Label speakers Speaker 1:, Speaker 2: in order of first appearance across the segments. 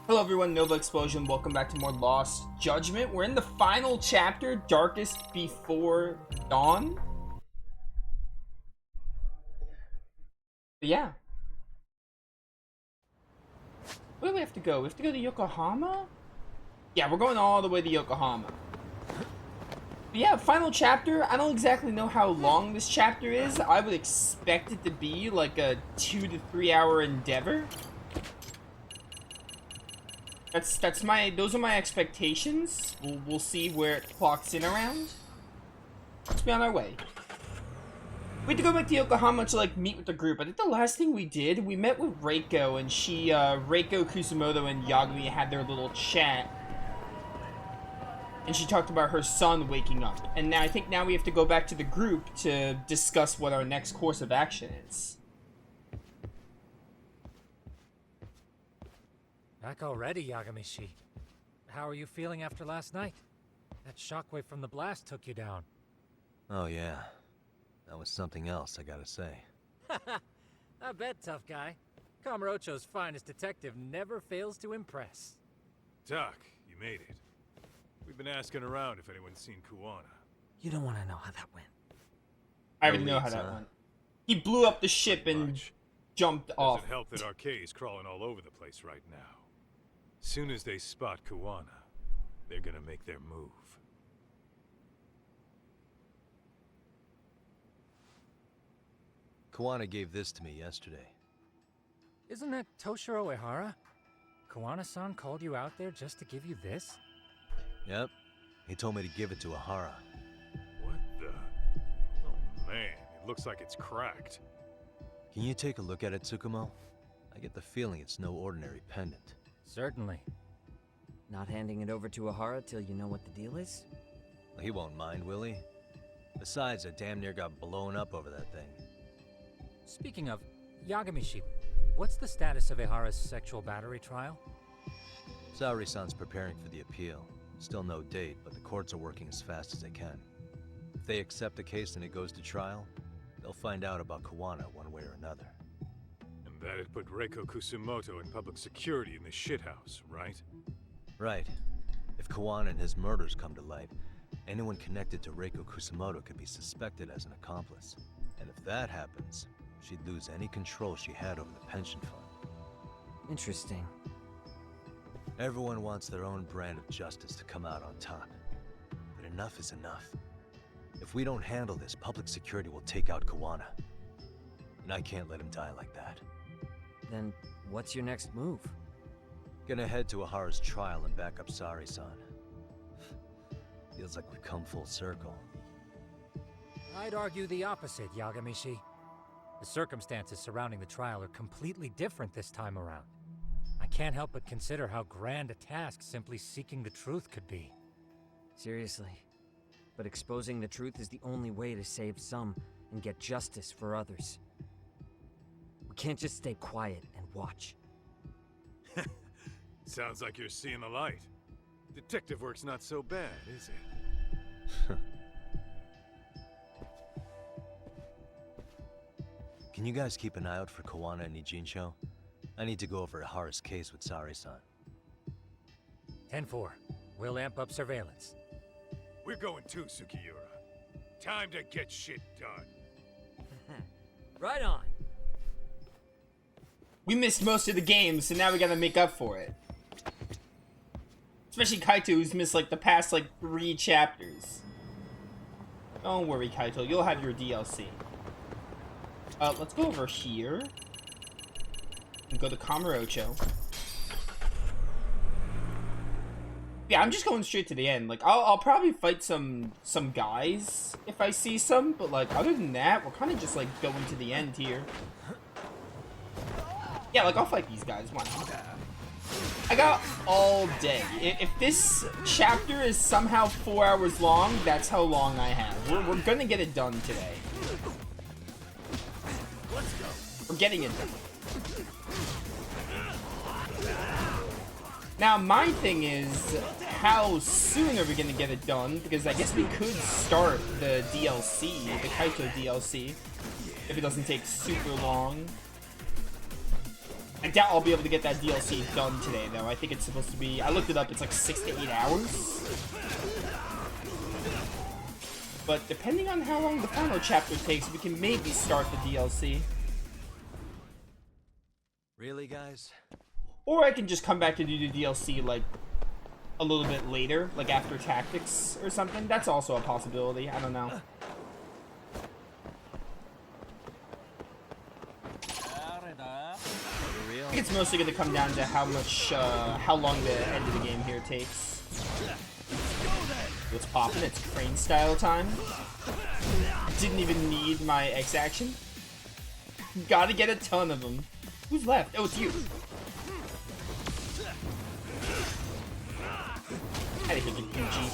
Speaker 1: Hello everyone, Novaexplosion. Welcome back to more Lost Judgment. We're in the final chapter, Darkest Before Dawn. But yeah. Where do we have to go? We have to go to Yokohama? Yeah, we're going all the way to Yokohama. But yeah, final chapter. I don't exactly know how long this chapter is. I would expect it to be like a 2 to 3 hour endeavor. Those are my expectations. We'll see where it clocks in around. Let's be on our way. We had to go back to Yokohama to like meet with the group. I think the last thing we did, we met with Reiko, and Reiko, Kusumoto, and Yagami had their little chat. And she talked about her son waking up. And now I think now we have to go back to the group to discuss what our next course of action is.
Speaker 2: Back already, Yagami-shi. How are you feeling after last night? That shockwave from the blast took you down.
Speaker 3: Oh yeah. That was something else, I gotta say.
Speaker 2: I bet, tough guy. Kamurocho's finest detective never fails to impress.
Speaker 4: Doc, you made it. We've been asking around if anyone's seen Kuwana.
Speaker 2: You don't want to know how that went.
Speaker 1: I already know how that went. He blew up the ship and jumped off.
Speaker 4: Doesn't help that Arcade's crawling all over the place right now. Soon as they spot Kuwana, they're gonna make their move.
Speaker 3: Kuwana gave this to me yesterday.
Speaker 2: Isn't that Toshiro Ehara? Kuwana-san called you out there just to give you this?
Speaker 3: Yep. He told me to give it to Ehara.
Speaker 4: What the? Oh man, it looks like it's cracked.
Speaker 3: Can you take a look at it, Tsukumo? I get the feeling it's no ordinary pendant.
Speaker 2: Certainly.
Speaker 5: Not handing it over to Ehara till you know what the deal is?
Speaker 3: He won't mind, will he? Besides, I damn near got blown up over that thing.
Speaker 2: Speaking of, Yagami-shi, what's the status of Ehara's sexual battery trial?
Speaker 3: Saori-san's preparing for the appeal. Still no date, but the courts are working as fast as they can. If they accept the case and it goes to trial, they'll find out about Kuwana one way or another.
Speaker 4: And that'd put Reiko Kusumoto in public security in the shithouse, right?
Speaker 3: Right. If Kuwana and his murders come to light, anyone connected to Reiko Kusumoto could be suspected as an accomplice. And if that happens, she'd lose any control she had over the pension fund.
Speaker 5: Interesting.
Speaker 3: Everyone wants their own brand of justice to come out on top. But enough is enough. If we don't handle this, public security will take out Kuwana. And I can't let him die like that.
Speaker 5: Then what's your next move?
Speaker 3: Gonna head to Ehara's trial and back up Saori-san. Feels like we've come full circle.
Speaker 2: I'd argue the opposite, Yagami-shi. The circumstances surrounding the trial are completely different this time around. I can't help but consider how grand a task simply seeking the truth could be.
Speaker 5: Seriously. But exposing the truth is the only way to save some and get justice for others. We can't just stay quiet and watch.
Speaker 4: Sounds like you're seeing the light. Detective work's not so bad, is it?
Speaker 3: Can you guys keep an eye out for Kuwana and Nijincho? I need to go over Ehara's case with Saori-san.
Speaker 2: 10-4. We'll amp up surveillance.
Speaker 4: We're going too, Sukiura. Time to get shit done.
Speaker 5: Right on.
Speaker 1: We missed most of the game, so now we gotta make up for it. Especially Kaito, who's missed like the past like 3 chapters. Don't worry, Kaito, you'll have your DLC. Let's go over here. And go to Kamurocho. Yeah, I'm just going straight to the end. Like, I'll probably fight some guys if I see some, but like, other than that, we're kind of just like going to the end here. Yeah, like, I'll fight these guys. Why not? I got all day. If this chapter is somehow 4 hours long, that's how long I have. We're gonna get it done today. We're getting it done. Now, my thing is, how soon are we gonna get it done? Because I guess we could start the DLC, the Kaito DLC, if it doesn't take super long. I doubt I'll be able to get that DLC done today, though. I think it's supposed to be... I looked it up, it's like 6 to 8 hours. But depending on how long the final chapter takes, we can maybe start the DLC.
Speaker 3: Really, guys?
Speaker 1: Or I can just come back to do the DLC, like, a little bit later, like after Tactics or something. That's also a possibility. I don't know. I think it's mostly going to come down to how long the end of the game here takes. What's poppin'? It's crane style time. Didn't even need my X action. Gotta get a ton of them. Who's left? Oh, it's you. How to hit you, PG.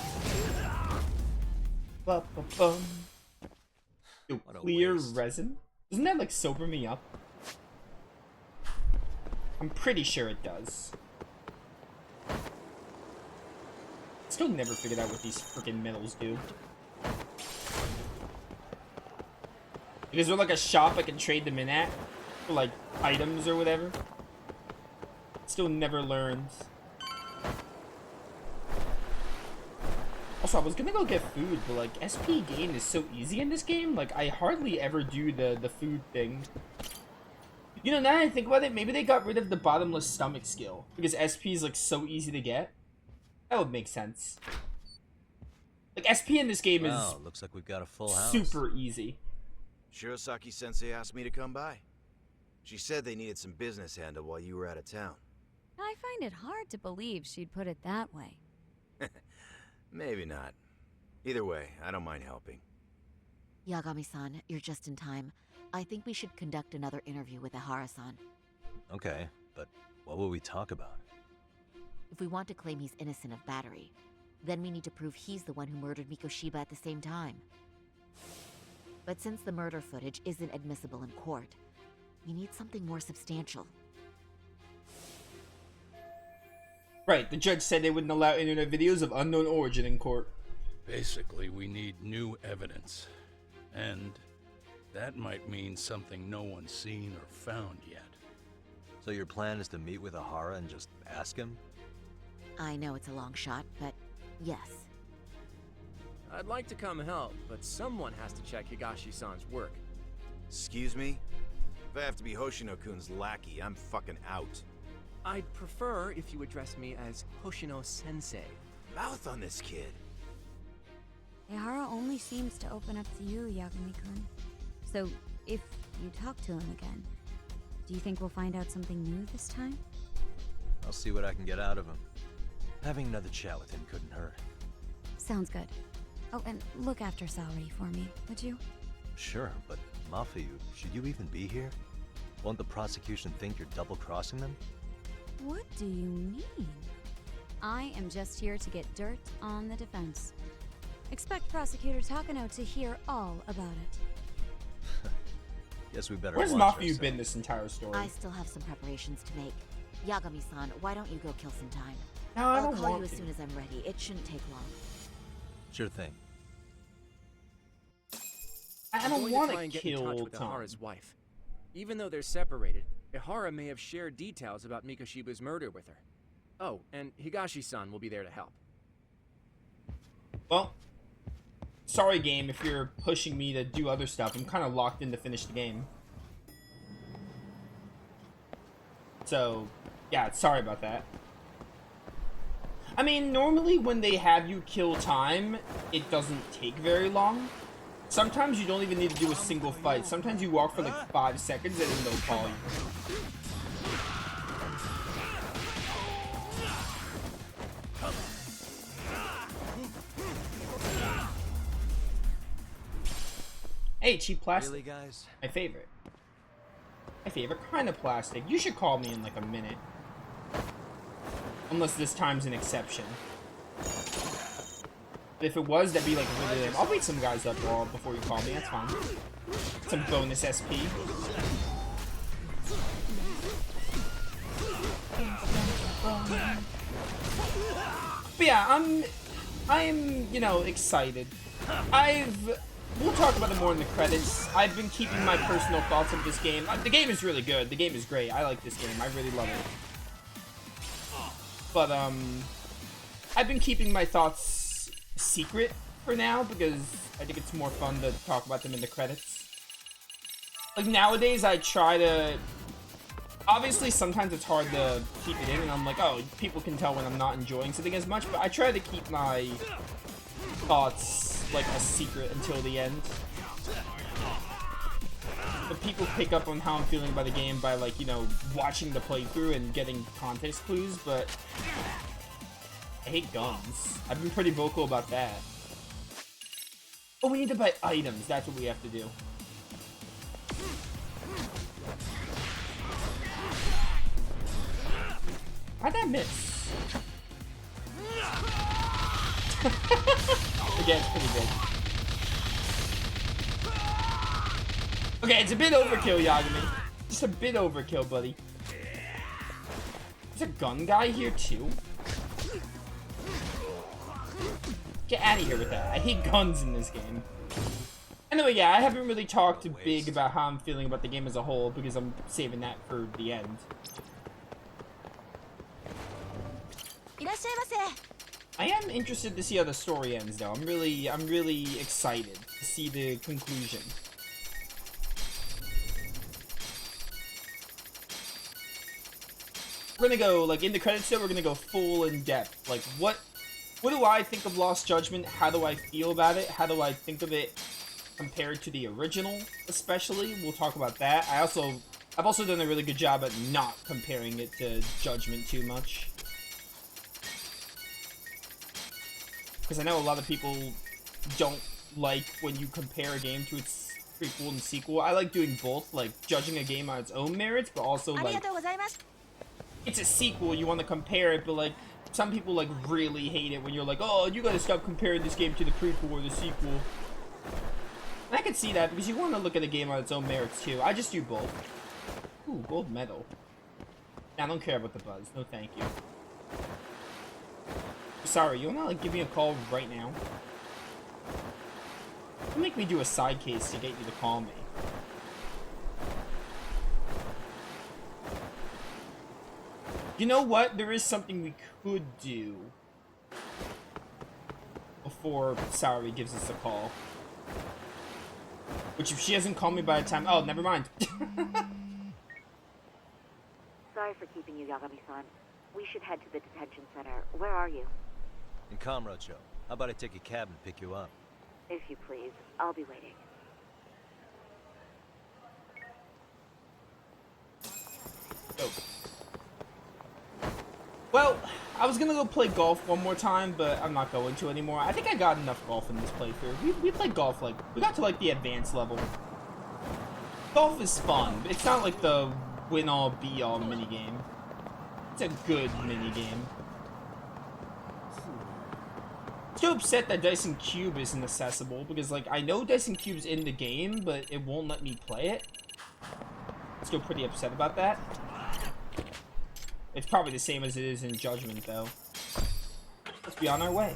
Speaker 1: Ba-ba-bum. Yo, clear resin? Doesn't that like sober me up? I'm pretty sure it does. Still never figured out what these freaking metals do. Is there like a shop I can trade them in at? For like items or whatever? Still never learned. Also, I was gonna go get food, but like SP gain is so easy in this game. Like I hardly ever do the food thing. You know, now that I think about it, maybe they got rid of the bottomless stomach skill because SP is like so easy to get. That would make sense. Like SP in this game is
Speaker 3: looks like we've got a full house.
Speaker 1: super easy.
Speaker 6: Shirosaki-sensei asked me to come by. She said they needed some business handled while you were out of town.
Speaker 7: I find it hard to believe she'd put it that way.
Speaker 6: Maybe not. Either way, I don't mind helping.
Speaker 8: Yagami-san, you're just in time. I think we should conduct another interview with Ehara-san.
Speaker 3: Okay, but what will we talk about?
Speaker 8: If we want to claim he's innocent of battery, then we need to prove he's the one who murdered Mikoshiba at the same time. But since the murder footage isn't admissible in court, we need something more substantial.
Speaker 1: Right, the judge said they wouldn't allow internet videos of unknown origin in court.
Speaker 9: Basically, we need new evidence. And that might mean something no one's seen or found yet.
Speaker 3: So your plan is to meet with Ehara and just ask him?
Speaker 8: I know it's a long shot, but yes.
Speaker 10: I'd like to come help, but someone has to check Higashi-san's work.
Speaker 6: Excuse me? If I have to be Hoshino-kun's lackey, I'm fucking out.
Speaker 10: I'd prefer if you address me as Hoshino-sensei.
Speaker 6: Mouth on this kid.
Speaker 7: Ehara only seems to open up to you, Yagami-kun. So, if you talk to him again, do you think we'll find out something new this time?
Speaker 3: I'll see what I can get out of him. Having another chat with him couldn't hurt.
Speaker 7: Sounds good. Oh, and look after Saori for me, would you?
Speaker 3: Sure, but Mafuyu, should you even be here? Won't the prosecution think you're double-crossing them?
Speaker 7: What do you mean? I am just here to get dirt on the defense. Expect Prosecutor Takano to hear all about it.
Speaker 3: Guess we better
Speaker 1: Where's
Speaker 3: watch
Speaker 1: Mafuyu been this entire story?
Speaker 8: I still have some preparations to make. Yagami-san, why don't you go kill some time?
Speaker 1: No, I
Speaker 8: I'll
Speaker 1: don't
Speaker 8: call
Speaker 1: want
Speaker 8: you as
Speaker 1: to.
Speaker 8: soon as I'm ready. It shouldn't take long.
Speaker 3: Sure thing.
Speaker 1: I
Speaker 10: I'm
Speaker 1: don't
Speaker 10: going
Speaker 1: want
Speaker 10: to try and get in touch
Speaker 1: kill
Speaker 10: with
Speaker 1: Tom.
Speaker 10: Ehara's wife. Even though they're separated, Ehara may have shared details about Mikoshiba's murder with her. Oh, and Higashi-san will be there to help.
Speaker 1: Well, sorry game if you're pushing me to do other stuff. I'm kind of locked in to finish the game. So, yeah, sorry about that. I mean, normally when they have you kill time, it doesn't take very long. Sometimes you don't even need to do a single fight. Sometimes you walk for like 5 seconds and then they'll call you. Hey, cheap plastic.
Speaker 3: Really, guys?
Speaker 1: My favorite. My favorite kind of plastic. You should call me in like a minute. Unless this time's an exception. But if it was, that'd be like really lame. I'll beat some guys up before you call me, that's fine. Some bonus SP. But yeah, I am, you know, excited. I've we'll talk about it more in the credits. I've been keeping my personal thoughts of this game. The game is really good. The game is great. I like this game. I really love it. But, I've been keeping my thoughts secret for now because I think it's more fun to talk about them in the credits. Like, nowadays, I try to... Obviously, sometimes it's hard to keep it in, and I'm like, oh, people can tell when I'm not enjoying something as much, but I try to keep my thoughts, like, a secret until the end. But people pick up on how I'm feeling about the game by, like, you know, watching the playthrough and getting context clues, but I hate guns. I've been pretty vocal about that. Oh, we need to buy items. That's what we have to do. How'd that miss? Again, it's pretty good. Okay, it's a bit overkill, Yagami. Just a bit overkill, buddy. There's a gun guy here, too? Get out of here with that. I hate guns in this game. Anyway, yeah, I haven't really talked big about how I'm feeling about the game as a whole because I'm saving that for the end. I am interested to see how the story ends, though. I'm really excited to see the conclusion. We're gonna go, like, in the credits, though, we're gonna go full in depth. Like, what do I think of Lost Judgment? How do I feel about it? How do I think of it compared to the original, especially? We'll talk about that. I've also done a really good job at not comparing it to Judgment too much. Because I know a lot of people don't like when you compare a game to its prequel and sequel. I like doing both, like judging a game on its own merits, but also like it's a sequel, you want to compare it, but like some people like really hate it when you're like, oh, you gotta stop comparing this game to the prequel or the sequel. And I can see that because you want to look at a game on its own merits too. I just do both. Ooh, gold medal. I don't care about the buzz. No, thank you. Sorry, you wanna like give me a call right now? Don't make me do a side case to get you to call me. You know what? There is something we could do before Saori gives us a call. Which if she doesn't call me by the time... Oh, never mind.
Speaker 8: Sorry for keeping you, Yagami-san. We should head to the detention center. Where are you?
Speaker 3: In Kamurocho. How about I take a cab and pick you up?
Speaker 8: If you please. I'll be waiting.
Speaker 1: Oh. Well, I was gonna go play golf one more time, but I'm not going to anymore. I think I got enough golf in this playthrough. We played golf, like, we got to, like, the advanced level. Golf is fun. It's not like the win-all, be-all minigame. It's a good minigame. I'm still upset that Dyson Cube isn't accessible, because, like, I know Dyson Cube's in the game, but it won't let me play it. I'm still pretty upset about that. It's probably the same as it is in Judgment, though. Let's be on our way.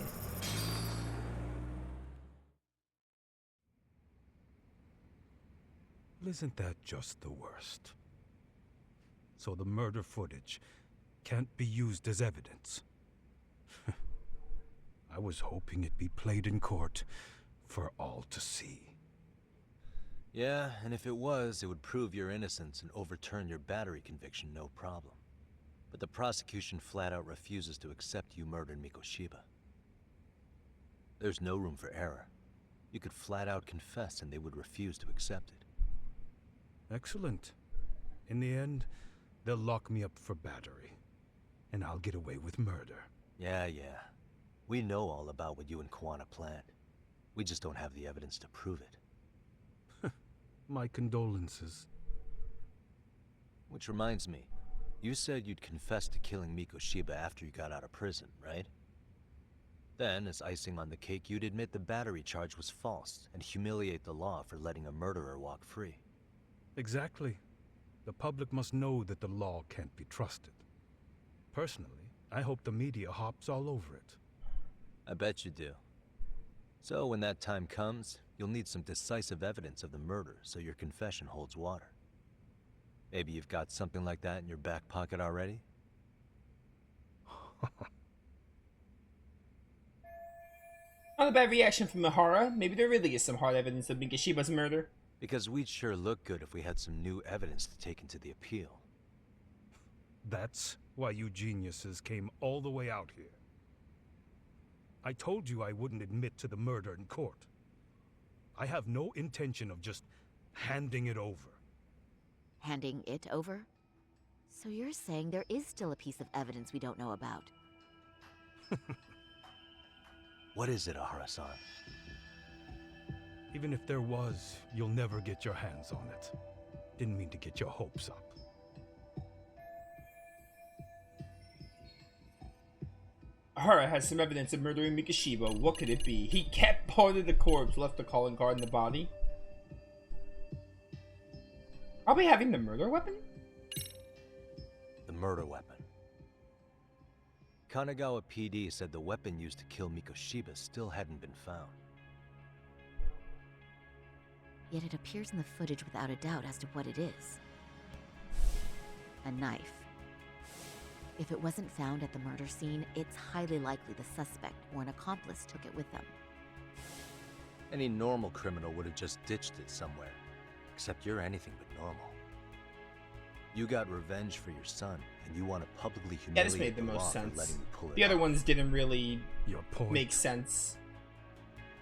Speaker 11: Isn't that just the worst? So the murder footage can't be used as evidence. I was hoping it'd be played in court for all to see.
Speaker 3: Yeah, and if it was, it would prove your innocence and overturn your battery conviction, no problem. But the prosecution flat out refuses to accept you murdered Mikoshiba. There's no room for error. You could flat out confess and they would refuse to accept it.
Speaker 11: Excellent. In the end, they'll lock me up for battery. And I'll get away with murder.
Speaker 3: Yeah. We know all about what you and Kawana planned. We just don't have the evidence to prove it.
Speaker 11: My condolences.
Speaker 3: Which reminds me, you said you'd confess to killing Mikoshiba after you got out of prison, right? Then, as icing on the cake, you'd admit the battery charge was false and humiliate the law for letting a murderer walk free.
Speaker 11: Exactly. The public must know that the law can't be trusted. Personally, I hope the media hops all over it.
Speaker 3: I bet you do. So when that time comes, you'll need some decisive evidence of the murder so your confession holds water. Maybe you've got something like that in your back pocket already?
Speaker 1: Not a bad reaction from Ehara. Maybe there really is some hard evidence of Mikoshiba's murder.
Speaker 3: Because we'd sure look good if we had some new evidence to take into the appeal.
Speaker 11: That's why you geniuses came all the way out here. I told you I wouldn't admit to the murder in court. I have no intention of just handing it over.
Speaker 8: Handing it over? So you're saying there is still a piece of evidence we don't know about?
Speaker 3: What is it, Ehara-san?
Speaker 11: Even if there was, you'll never get your hands on it. Didn't mean to get your hopes up.
Speaker 1: Ehara has some evidence of murdering Mikoshiba. What could it be? He kept part of the corpse, left the calling card in the body. Are we having the murder weapon?
Speaker 3: The murder weapon. Kanagawa PD said the weapon used to kill Mikoshiba still hadn't been found.
Speaker 8: Yet it appears in the footage without a doubt as to what it is. A knife. If it wasn't found at the murder scene, it's highly likely the suspect or an accomplice took it with them.
Speaker 3: Any normal criminal would have just ditched it somewhere. Except you're anything but normal. You got revenge for your son, and you want to publicly humiliate
Speaker 1: Yeah, this made the
Speaker 3: law
Speaker 1: most
Speaker 3: for
Speaker 1: sense.
Speaker 3: letting you pull it
Speaker 1: The other
Speaker 3: off.
Speaker 1: ones didn't really
Speaker 11: Your point.
Speaker 1: make sense.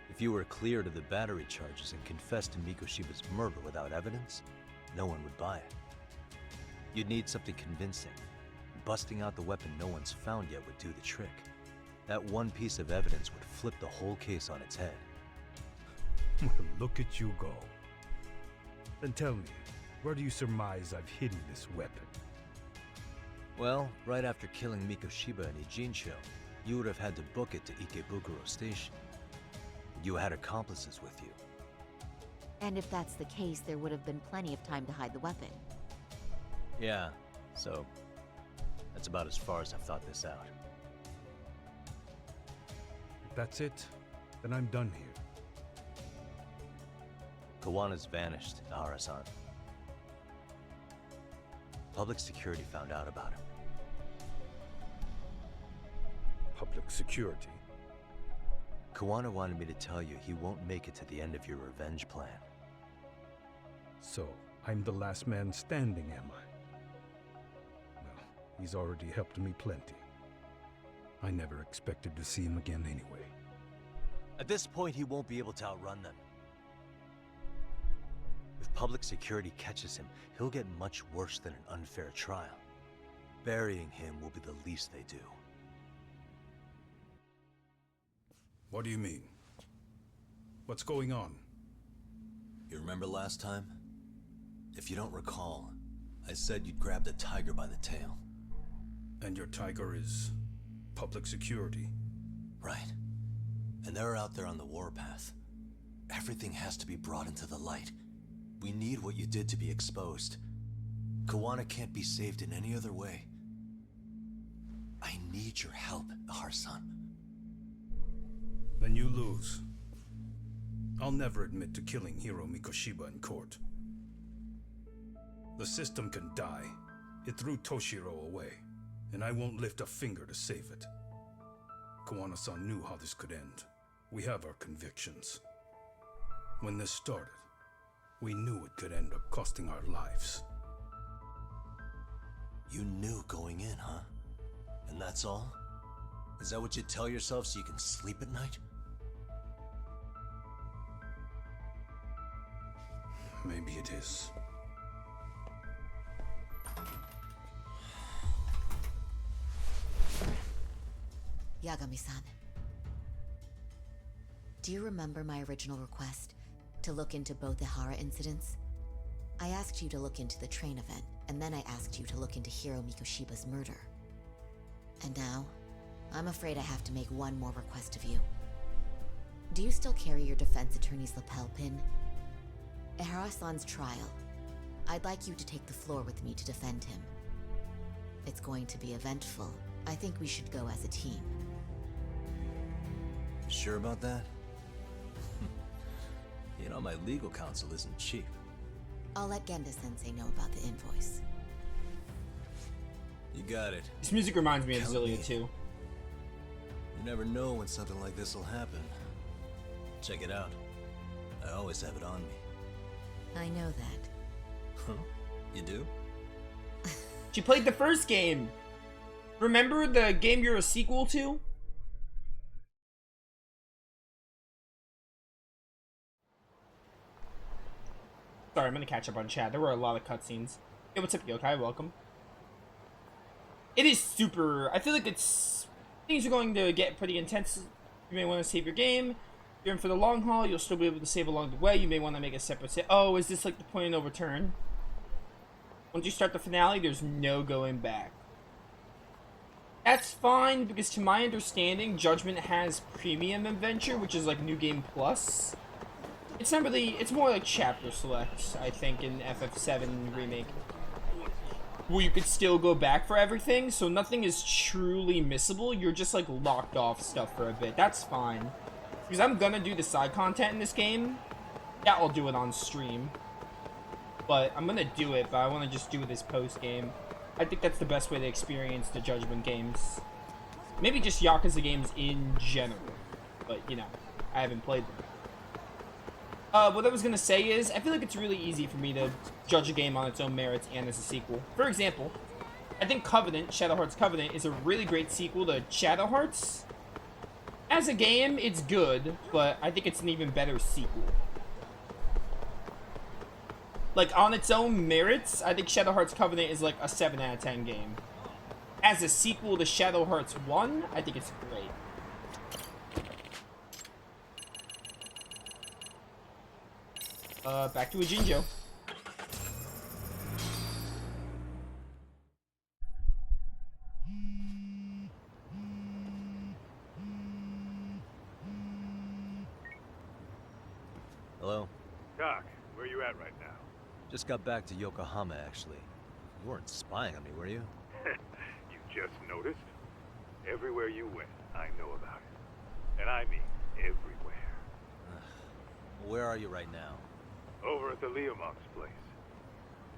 Speaker 3: If you were cleared of the battery charges and confessed to Mikoshiba's murder without evidence, no one would buy it. You'd need something convincing. Busting out the weapon no one's found yet would do the trick. That one piece of evidence would flip the whole case on its head.
Speaker 11: Look at you go. Then tell me, where do you surmise I've hidden this weapon?
Speaker 3: Well, right after killing Mikoshiba and Ijincho, you would have had to book it to Ikebukuro Station. You had accomplices with you.
Speaker 8: And if that's the case, there would have been plenty of time to hide the weapon.
Speaker 3: Yeah, so that's about as far as I've thought this out.
Speaker 11: If that's it, then I'm done here.
Speaker 3: Kawana's vanished, Ehara-san. Public security found out about him.
Speaker 11: Public security?
Speaker 3: Kawana wanted me to tell you he won't make it to the end of your revenge plan.
Speaker 11: So, I'm the last man standing, am I? Well, he's already helped me plenty. I never expected to see him again anyway.
Speaker 3: At this point, he won't be able to outrun them. If public security catches him, he'll get much worse than an unfair trial. Burying him will be the least they do.
Speaker 11: What do you mean? What's going on?
Speaker 3: You remember last time? If you don't recall, I said you'd grab the tiger by the tail.
Speaker 11: And your tiger is public security?
Speaker 3: Right. And they're out there on the warpath. Everything has to be brought into the light. We need what you did to be exposed. Kawana can't be saved in any other way. I need your help, Ehara-san.
Speaker 11: Then you lose. I'll never admit to killing Hiro Mikoshiba in court. The system can die. It threw Toshiro away, and I won't lift a finger to save it. Kawana-san knew how this could end. We have our convictions. When this started, we knew it could end up costing our lives.
Speaker 3: You knew going in, huh? And that's all? Is that what you tell yourself so you can sleep at night?
Speaker 11: Maybe it is.
Speaker 8: Yagami-san. Do you remember my original request? To look into both Ehara incidents? I asked you to look into the train event, and then I asked you to look into Hiro Mikoshiba's murder. And now, I'm afraid I have to make one more request of you. Do you still carry your defense attorney's lapel pin? Ehara-san's trial. I'd like you to take the floor with me to defend him. It's going to be eventful. I think we should go as a team.
Speaker 3: Sure about that? You know, my legal counsel isn't cheap.
Speaker 8: I'll let Genda-sensei know about the invoice.
Speaker 3: You got it.
Speaker 1: This music reminds me of
Speaker 3: Count
Speaker 1: Zillia
Speaker 3: me.
Speaker 1: too.
Speaker 3: You never know when something like this will happen. Check it out. I always have it on me.
Speaker 8: I know that.
Speaker 3: Huh? You do?
Speaker 1: She played the first game. Remember the game you're a sequel to? Sorry, I'm gonna catch up on chat. There were a lot of cutscenes. Hey, what's up, Yokai? Welcome. It is super... I feel like it's... Things are going to get pretty intense. You may want to save your game. If you're in for the long haul, you'll still be able to save along the way. You may want to make a separate save. Oh, is this like the point of no return? Once you start the finale, there's no going back. That's fine, because to my understanding, Judgment has Premium Adventure, which is like New Game Plus. It's not really... It's more like Chapter Select, I think, in FF7 Remake. Where you could still go back for everything, so nothing is truly missable. You're just like locked off stuff for a bit. That's fine. Because I'm gonna do the side content in this game. Yeah, I'll do it on stream. But I'm gonna do it, but I want to just do this post-game. I think that's the best way to experience the Judgment games. Maybe just Yakuza games in general. But, you know, I haven't played them. What I was gonna say is, I feel like it's really easy for me to judge a game on its own merits and as a sequel. For example, I think Covenant, Shadow Hearts Covenant, is a really great sequel to Shadow Hearts. As a game, it's good, but I think it's an even better sequel. Like, on its own merits, I think Shadow Hearts Covenant is like a 7 out of 10 game. As a sequel to Shadow Hearts 1, I think it's great. Back to Ujinjo.
Speaker 3: Hello?
Speaker 4: Doc, where you at right now?
Speaker 3: Just got back to Yokohama, actually. You weren't spying on me, were you?
Speaker 4: You just noticed? Everywhere you went, I know about it. And I mean everywhere.
Speaker 3: Where are you right now?
Speaker 4: Over at the Leomont's place.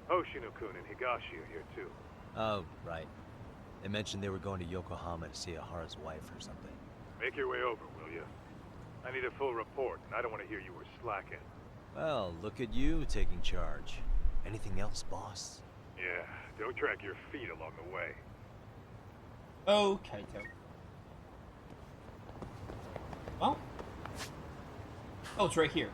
Speaker 4: Hoshino-kun and Higashi are here too.
Speaker 3: Oh, right. They mentioned they were going to Yokohama to see Ehara's wife or something.
Speaker 4: Make your way over, will you? I need a full report, and I don't want to hear you were slacking.
Speaker 3: Well, look at you taking charge. Anything else, boss?
Speaker 4: Yeah, don't drag your feet along the way.
Speaker 1: Okay, Kaito. Well. Oh, it's right here.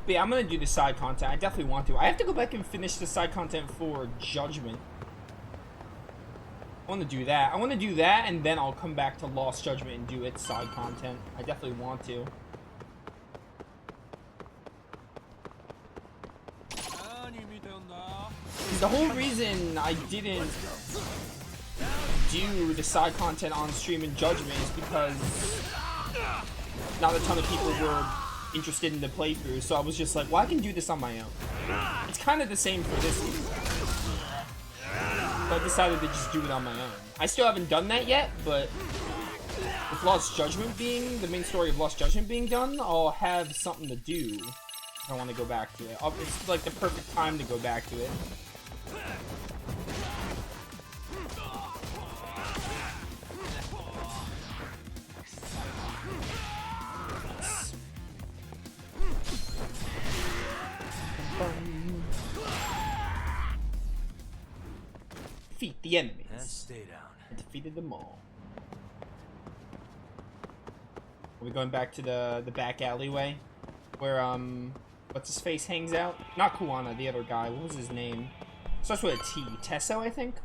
Speaker 1: But yeah, I'm gonna do the side content. I definitely want to. I have to go back and finish the side content for Judgment. I want to do that. I want to do that, and then I'll come back to Lost Judgment and do its side content. I definitely want to. The whole reason I didn't do the side content on stream in Judgment is because not a ton of people were interested in the playthrough, so I was just like, well, I can do this on my own. It's kind of the same for this game. So I decided to just do it on my own. I still haven't done that yet, but with Lost Judgment being, the main story of Lost Judgment being done, I'll have something to do if I want to go back to it. It's like the perfect time to go back to it. Defeat the enemies.
Speaker 3: And stay down.
Speaker 1: I defeated them all. Are we going back to the back alleyway? Where, what's his face hangs out? Not Kuwana, the other guy. What was his name? Starts with a T. Tesso, I think?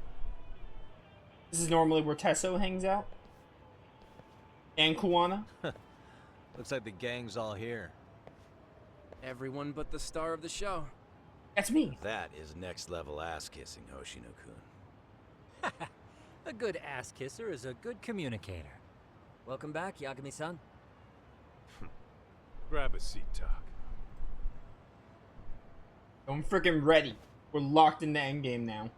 Speaker 1: This is normally where Tesso hangs out. And Kuwana.
Speaker 3: Looks like the gang's all here.
Speaker 10: Everyone but the star of the show.
Speaker 1: That's me.
Speaker 6: That is next level ass kissing, Hoshino-kun.
Speaker 2: A good ass kisser is a good communicator.
Speaker 5: Welcome back, Yagami-san.
Speaker 4: Grab a seat, Doc.
Speaker 1: I'm freaking ready. We're locked in the endgame now.